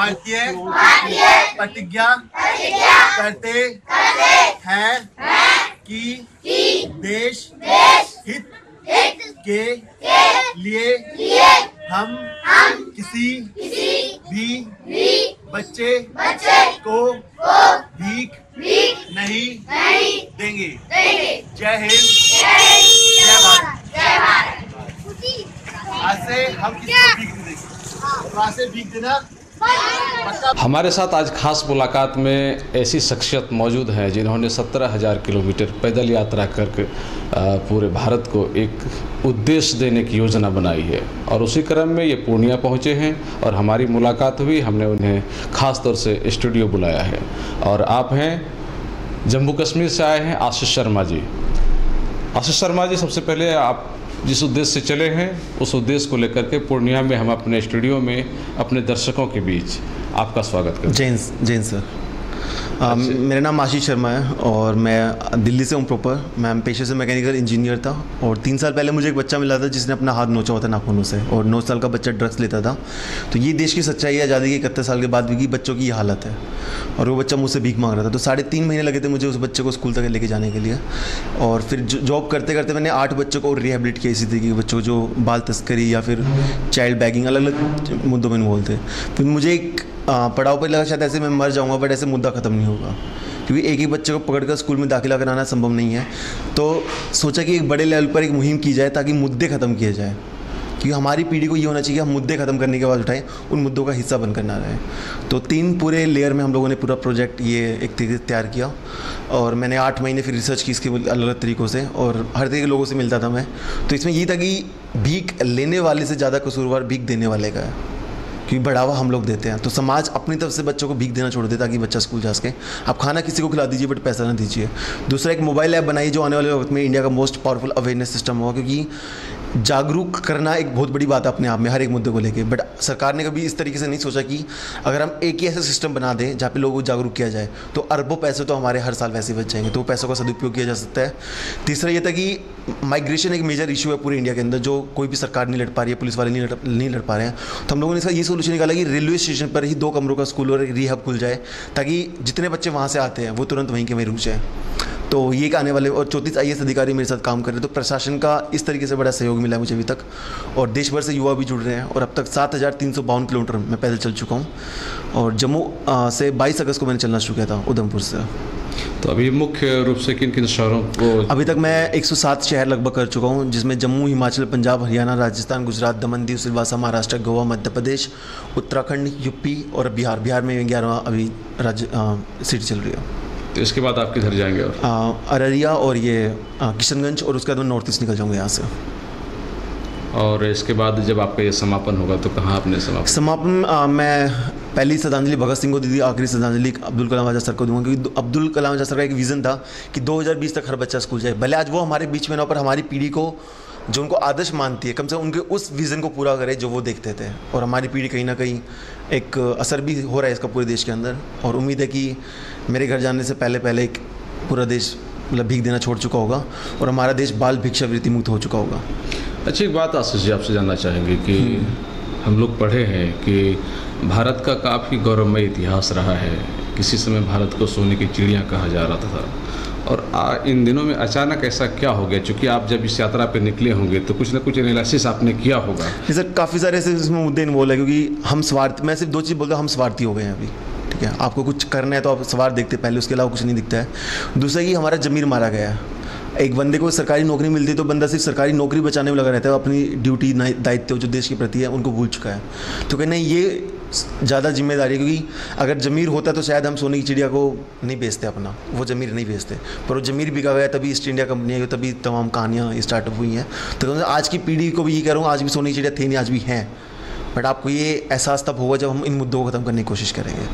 भारतीय प्रतिज्ञा करते हैं कि देश हित के लिए हम किसी भी बच्चे को भीख नहीं देंगे। जय हिंद, जय भारत। आज से हम किसी को भीख नहीं देंगे। तो आज से भीख देना। हमारे साथ आज खास मुलाकात में ऐसी शख्सियत मौजूद हैं जिन्होंने 17,000 किलोमीटर पैदल यात्रा करके पूरे भारत को एक उद्देश्य देने की योजना बनाई है और उसी क्रम में ये पूर्णिया पहुँचे हैं और हमारी मुलाकात हुई। हमने उन्हें ख़ास तौर से स्टूडियो बुलाया है और आप हैं जम्मू कश्मीर से आए हैं आशीष शर्मा जी। आशीष शर्मा जी, सबसे पहले आप जिस उद्देश्य से चले हैं उस उद्देश्य को लेकर के पूर्णिया में हम अपने स्टूडियो में अपने दर्शकों के बीच आपका स्वागत करते हैं। जैन सर। मेरा नाम आशीष शर्मा है और मैं दिल्ली से हूँ प्रॉपर। मैं पेशे से मैकेनिकल इंजीनियर था और 3 साल पहले मुझे एक बच्चा मिला था जिसने अपना हाथ नोचा हुआ था नाखूनों से और 9 साल का बच्चा ड्रग्स लेता था। तो ये देश की सच्चाई है आज़ादी के 31 साल के बाद भी कि बच्चों की ये हालत है और वो बच्चा मुझसे भीख मांग रहा था। तो 3.5 महीने लगे थे मुझे उस बच्चे को स्कूल तक लेके जाने के लिए और फिर जॉब करते करते मैंने 8 बच्चों को रिहेबिलिट किया इसी तरीके के बच्चों जो बाल तस्करी या फिर चाइल्ड बैगिंग अलग अलग मुद्दों में इन्वॉल्व थे। फिर मुझे एक पड़ाव पर लगा शायद ऐसे मैं मर जाऊँगा बट ऐसे मुद्दा ख़त्म नहीं होगा क्योंकि एक ही बच्चे को पकड़कर स्कूल में दाखिला कराना संभव नहीं है। तो सोचा कि एक बड़े लेवल पर एक मुहिम की जाए ताकि मुद्दे ख़त्म किए जाए क्योंकि हमारी पीढ़ी को ये होना चाहिए कि हम मुद्दे ख़त्म करने के बाद उठाएं, उन मुद्दों का हिस्सा बनकर ना रहें। तो 3 पूरे लेयर में हम लोगों ने पूरा प्रोजेक्ट ये एक तरीके से तैयार किया और मैंने 8 महीने फिर रिसर्च की इसके अलग अलग तरीक़ों से और हर तरीके के लोगों से मिलता था मैं। तो इसमें ये था कि भीख लेने वाले से ज़्यादा कसूरवार भीख देने वाले का है क्योंकि बढ़ावा हम लोग देते हैं। तो समाज अपनी तरफ से बच्चों को भीख देना छोड़ दे ताकि बच्चा स्कूल जा सके। आप खाना किसी को खिला दीजिए बट पैसा ना दीजिए। दूसरा, एक मोबाइल ऐप बनाई जो आने वाले वक्त में इंडिया का मोस्ट पावरफुल अवेयरनेस सिस्टम होगा क्योंकि जागरूक करना एक बहुत बड़ी बात है अपने आप में हर एक मुद्दे को लेके। बट सरकार ने कभी इस तरीके से नहीं सोचा कि अगर हम एक ही ऐसा सिस्टम बना दें जहाँ पे लोगों को जागरूक किया जाए तो अरबों पैसे तो हमारे हर साल वैसे ही बच जाएंगे। तो पैसों का सदुपयोग किया जा सकता है। तीसरा ये था कि माइग्रेशन एक मेजर इशू है पूरे इंडिया के अंदर जो कोई भी सरकार नहीं लड़ पा रही है, पुलिस वाले नहीं लड़ पा रहे हैं। तो हम लोगों ने इसका ये सोल्यूशन निकाला कि रेलवे स्टेशन पर ही 2 कमरों का स्कूल और रिहब खुल जाए ताकि जितने बच्चे वहाँ से आते हैं वो तुरंत वहीं के वहीं रुक जाए। तो ये एक आने वाले और 34 IAS अधिकारी मेरे साथ काम कर रहे हैं। तो प्रशासन का इस तरीके से बड़ा सहयोग मिला मुझे अभी तक और देश भर से युवा भी जुड़ रहे हैं और अब तक 7,352 किलोमीटर मैं पैदल चल चुका हूँ और जम्मू से 22 अगस्त को मैंने चलना शुरू किया था उधमपुर से। तो अभी मुख्य रूप से किन किन शहरों को? अभी तक मैं 107 शहर लगभग कर चुका हूँ जिसमें जम्मू, हिमाचल, पंजाब, हरियाणा, राजस्थान, गुजरात, दमन, दीव, सिलवासा, महाराष्ट्र, गोवा, मध्य प्रदेश, उत्तराखंड, यूपी और बिहार में 11वां अभी राज्य सिटी चल रही है। तो इसके बाद आप किधर जाएंगे? और अररिया और ये किशनगंज और उसके बाद मैं नॉर्थ ईस्ट निकल जाऊँगा यहाँ से। और इसके बाद जब आपका ये समापन होगा तो कहाँ आपने समापन मैं पहली श्रद्धांजलि भगत सिंह को दी थी, आखिरी श्रद्धांजलि अब्दुल कलाम आज़ाद सर को दूंगा क्योंकि अब्दुल कलाम आज़ाद सर का एक विज़न था कि 2020 तक हर बच्चा स्कूल जाए। भले आज वो हमारे बीच में ना पर हमारी पीढ़ी को जो उनको आदर्श मानती है कम से कम उनके उस विज़न को पूरा करे जो वो देखते थे और हमारी पीढ़ी कहीं ना कहीं एक असर भी हो रहा है इसका पूरे देश के अंदर। और उम्मीद है कि मेरे घर जाने से पहले एक पूरा देश मतलब भीख देना छोड़ चुका होगा और हमारा देश बाल भिक्षावृत्ति मुक्त हो चुका होगा। अच्छी बात आशीष जी आपसे जानना चाहेंगे कि हम लोग पढ़े हैं कि भारत का काफ़ी गौरवमय इतिहास रहा है। किसी समय भारत को सोने की चिड़िया कहा जा रहा था और इन दिनों में अचानक ऐसा क्या हो गया? चूँकि आप जब इस यात्रा पर निकले होंगे तो कुछ ना कुछ एनालिसिस आपने किया होगा। सर काफ़ी सारे ऐसे इसमें मुद्दे इन्वॉल्व है क्योंकि हम स्वार्थ, मैं सिर्फ 2 चीज़ बोलता हूँ, हम स्वार्थी हो गए हैं अभी। ठीक है, आपको कुछ करना है तो आप स्वार्थ देखते पहले, उसके अलावा कुछ नहीं दिखता है। दूसरा कि हमारा ज़मीर मारा गया है। एक बंदे को सरकारी नौकरी मिलती है तो बंदा सिर्फ सरकारी नौकरी बचाने में लगा रहता है, अपनी ड्यूटी दायित्व जो देश के प्रति है उनको भूल चुका है। तो कहना ये ज़्यादा जिम्मेदारी है क्योंकि अगर ज़मीर होता तो शायद हम सोने की चिड़िया को नहीं बेचते, अपना वो ज़मीर नहीं बेचते, पर वो ज़मीर बिका गया तभी ईस्ट इंडिया कंपनी आई, तभी तमाम कहानियाँ स्टार्टअप हुई हैं। तो आज की पीढ़ी को भी ये कह रहा हूँ, आज भी सोने की चिड़िया थे नहीं, आज भी हैं, बट आपको ये एहसास तब होगा जब हम इन मुद्दों को ख़त्म करने की कोशिश करेंगे।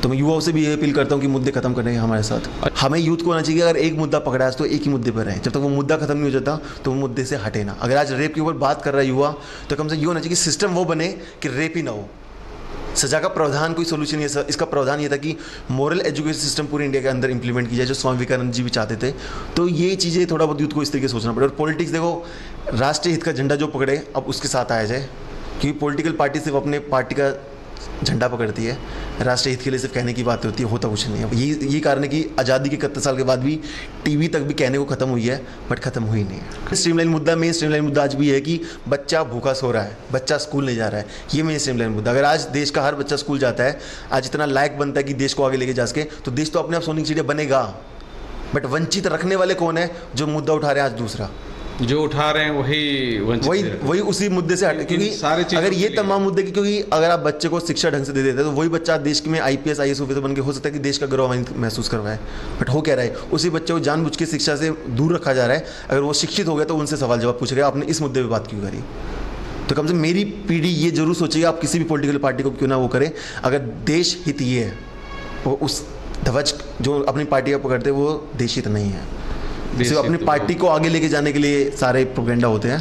तो मैं युवाओं से भी ये अपील करता हूँ कि मुद्दे खत्म करेंगे हमारे साथ। हमें यूथ को होना चाहिए अगर एक मुद्दा पकड़ा है तो एक ही मुद्दे पर रहें, जब तक वो मुद्दा खत्म नहीं हो जाता तो वो मुद्दे से हटे ना। अगर आज रेप के ऊपर बात कर रहा है युवा तो कम से कम ये होना चाहिए कि सिस्टम वो बने कि रेप ही ना हो। सजा का प्रावधान कोई सोल्यूशन नहीं है, इसका प्रावधान ये था कि मॉरल एजुकेशन सिस्टम पूरे इंडिया के अंदर इंप्लीमेंट की जाए, जो स्वामी विवेकानंद जी भी चाहते थे। तो ये चीज़ें थोड़ा बहुत यूथ को इस तरीके से सोचना पड़े। और पॉलिटिक्स देखो, राष्ट्रीय हित का झंडा जो पकड़े अब उसके साथ आया जाए, क्योंकि पॉलिटिकल पार्टी सिर्फ अपने पार्टी का झंडा पकड़ती है, राष्ट्रीय हित के लिए सिर्फ कहने की बातें होती है, होता कुछ नहीं है। यही कारण है कि आज़ादी के 71 साल के बाद भी टीवी तक भी कहने को ख़त्म हुई है, बट ख़त्म हुई नहीं है। स्ट्रीमलाइन मुद्दा, मेन स्ट्रीमलाइन मुद्दा आज भी है कि बच्चा भूखा सो रहा है, बच्चा स्कूल नहीं जा रहा है, ये मेन स्ट्रीमलाइन मुद्दा। अगर आज देश का हर बच्चा स्कूल जाता है, आज इतना लायक बनता है कि देश को आगे लेके जा सके, तो देश तो अपने आप सोने की चिड़िया बनेगा। बट वंचित रखने वाले कौन है जो मुद्दा उठा रहे हैं? आज दूसरा जो उठा रहे हैं वही उसी मुद्दे से हटे, क्योंकि अगर ये तमाम मुद्दे की, क्योंकि अगर आप बच्चे को शिक्षा ढंग से दे देते हैं तो वही बच्चा देश में IPS IAS ऑफिसर बन के हो सकता है कि देश का गौरवान्वित महसूस करवाए। बट हो क्या रहा है, उसी बच्चे को जानबूझ के शिक्षा से दूर रखा जा रहा है। अगर वो शिक्षित हो गया तो उनसे सवाल जवाब पूछ रहे हैं, आपने इस मुद्दे पर बात क्यों करी? तो कम से कम मेरी पीढ़ी ये जरूर सोचेगी, आप किसी भी पॉलिटिकल पार्टी को क्यों ना वो करें, अगर देश हित ये है, वो उस ध्वज जो अपनी पार्टी का पकड़ते हैं वो देश हित नहीं है। सिर्फ अपनी पार्टी को आगे लेके जाने के लिए सारे प्रोपेगेंडा होते हैं,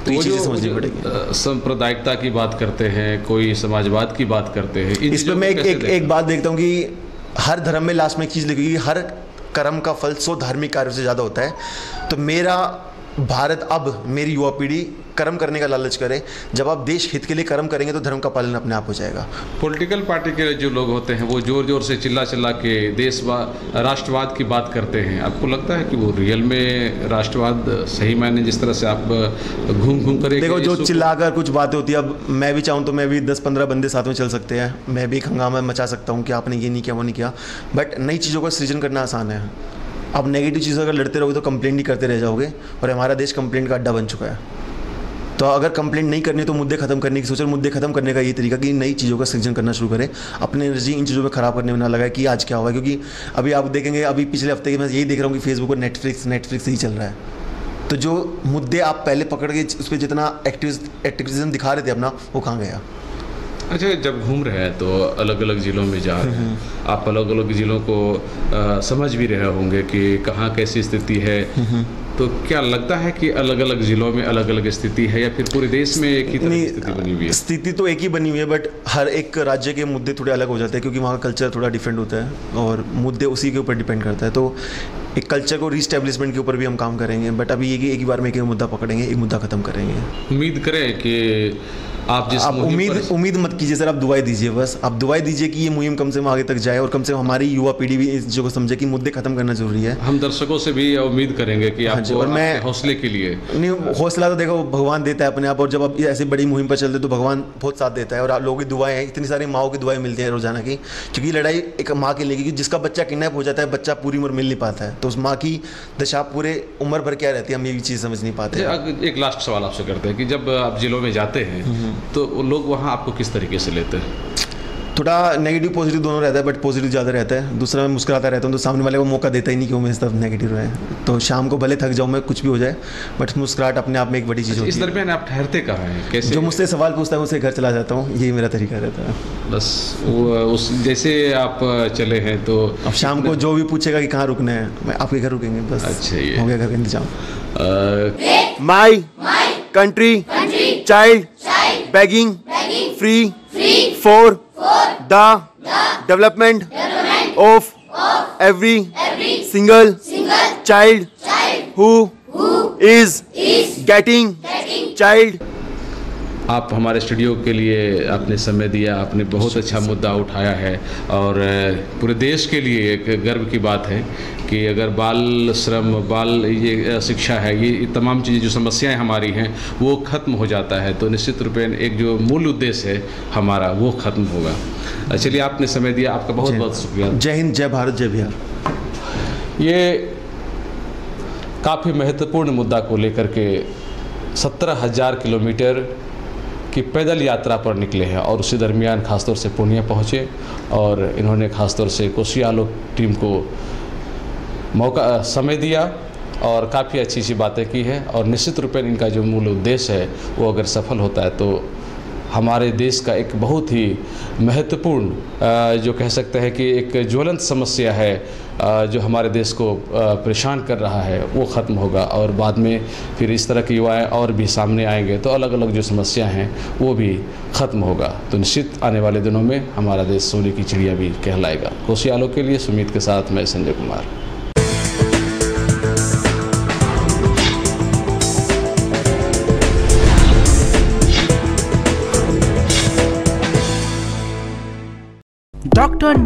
तो ये चीज़ें समझनी पड़ेगी। सांप्रदायिकता की बात करते हैं, कोई समाजवाद की बात करते हैं, इस पर मैं एक बात देखता हूँ कि हर धर्म में लास्ट में एक चीज़ लिखी कि हर कर्म का फल 100 धार्मिक कार्यों से ज़्यादा होता है। तो मेरा भारत, अब मेरी युवा पीढ़ी कर्म करने का लालच करे। जब आप देश हित के लिए कर्म करेंगे तो धर्म का पालन अपने आप हो जाएगा। पॉलिटिकल पार्टी के जो लोग होते हैं वो जोर जोर से चिल्ला चिल्ला के राष्ट्रवाद की बात करते हैं। आपको लगता है कि वो रियल में राष्ट्रवाद सही मायने, जिस तरह से आप घूम घूम कर देखो, जो चिल्लाकर कुछ बातें होती है, अब मैं भी चाहूँ तो मैं भी 10-15 बंदे साथ में चल सकते हैं, मैं भी एक हंगामा मचा सकता हूँ कि आपने ये नहीं किया, वो नहीं किया। बट नई चीज़ों का सृजन करना आसान है। आप नेगेटिव चीज़ों अगर लड़ते रहोगे तो कंप्लेंट ही करते रह जाओगे, और हमारा देश कंप्लेंट का अड्डा बन चुका है। तो अगर कंप्लेंट नहीं करनी तो मुद्दे खत्म करने की सोचो। मुद्दे खत्म करने का ये तरीका कि नई चीज़ों का सृजन करना शुरू करें, अपनी एनर्जी इन चीज़ों में ख़राब करने में ना लगाए कि आज क्या हुआ। क्योंकि अभी आप देखेंगे, अभी पिछले हफ्ते की मैं यही देख रहा हूँ कि फेसबुक और नेटफ्लिक्स ही चल रहा है। तो जो मुद्दे आप पहले पकड़ के उस पर जितना एक्टिविज्म दिखा रहे थे अपना, वो कहाँ गया? अच्छा, जब घूम रहे हैं तो अलग अलग ज़िलों में जा रहे हैं, आप अलग अलग ज़िलों को समझ भी रहे होंगे कि कहाँ कैसी स्थिति है। तो क्या लगता है कि अलग अलग ज़िलों में अलग अलग स्थिति है, या फिर पूरे देश में एक ही तरह की स्थिति बनी हुई है? स्थिति तो एक ही बनी हुई है, बट हर एक राज्य के मुद्दे थोड़े अलग हो जाते हैं, क्योंकि वहाँ का कल्चर थोड़ा डिफरेंट होता है और मुद्दे उसी के ऊपर डिपेंड करता है। तो एक कल्चर को रीस्टैब्लिशमेंट के ऊपर भी हम काम करेंगे, बट अभी ये कि एक ही बार में एक मुद्दा पकड़ेंगे, एक मुद्दा खत्म करेंगे। उम्मीद करें कि आप उम्मीद मत कीजिए सर, आप दुआएं दीजिए। बस आप दुआएं दीजिए कि ये मुहिम कम से कम आगे तक जाए, और कम से कम हमारी युवा पीढ़ी भी इस चीज़ को समझे कि मुद्दे खत्म करना जरूरी है। हम दर्शकों से भी उम्मीद करेंगे कि आपको, और मैं हौसले के लिए नहीं, हौसला तो देखो भगवान देता है अपने आप, और जब आप ऐसी बड़ी मुहिम पर चलते तो भगवान बहुत साथ देता है। और आप लोगों की दुआएं हैं, इतनी सारी माओं की दुआएं मिलती हैं रोजाना की, क्योंकि लड़ाई एक माँ के लिए, जिसका बच्चा किडनैप हो जाता है, बच्चा पूरी उम्र मिल नहीं पाता है, तो उस माँ की दशा पूरे उम्र भर क्या रहती है, हम ये भी चीज़ समझ नहीं पाते। एक लास्ट सवाल आपसे करते हैं कि जब आप जिलों में जाते हैं तो लोग वहाँ आपको किस तरीके से लेते हैं? थोड़ा नेगेटिव पॉजिटिव दोनों रहता है, बट पॉजिटिव ज़्यादा रहता है। दूसरा, मैं मुस्कुराता रहता हूँ तो सामने वाले को मौका देता ही नहीं कि वो मेरे तरफ नेगेटिव रहे। तो शाम को भले थक जाऊँ मैं, कुछ भी हो जाए, बट मुस्कुराहट अपने आप में एक बड़ी चीज़ होती है। इस दरमियान आप ठहरते कहाँ हैं, कैसे? जो मुझसे सवाल पूछता है उसे घर चला जाता हूँ, यही मेरा तरीका रहता है। बस उस जैसे आप चले हैं तो अब शाम को जो भी पूछेगा कि कहाँ रुकना है, मैं आपके घर रुकेंगे बस। अच्छा, ये हो गया घर का इंतजाम। My country child begging free for the development of every single child who is getting child। आप हमारे स्टूडियो के लिए आपने समय दिया, आपने बहुत अच्छा मुद्दा उठाया है, और पूरे देश के लिए एक गर्व की बात है कि अगर बाल श्रम, बाल ये शिक्षा है, ये तमाम चीज़ें जो समस्याएं हमारी हैं वो ख़त्म हो जाता है, तो निश्चित रूप से एक जो मूल उद्देश्य है हमारा वो ख़त्म होगा। चलिए, आपने समय दिया, आपका बहुत बहुत शुक्रिया। जय हिंद, जय भारत, जय बिहार। ये काफ़ी महत्वपूर्ण मुद्दा को लेकर के 17,000 किलोमीटर की पैदल यात्रा पर निकले हैं, और उसी दरमियान ख़ासतौर से पूर्णिया पहुँचे, और इन्होंने ख़ासतौर से कोसी आलोक टीम को समय दिया और काफ़ी अच्छी अच्छी बातें की है। और निश्चित रूप से इनका जो मूल उद्देश्य है वो अगर सफल होता है तो हमारे देश का एक बहुत ही महत्वपूर्ण, जो कह सकते हैं कि एक ज्वलंत समस्या है जो हमारे देश को परेशान कर रहा है, वो ख़त्म होगा, और बाद में फिर इस तरह के युवाएँ और भी सामने आएंगे तो अलग अलग जो समस्या हैं वो भी ख़त्म होगा। तो निश्चित आने वाले दिनों में हमारा देश सोने की चिड़िया भी कहलाएगा। कोसी आलोक के लिए सुमित के साथ मैं संजय कुमार। डॉक्टर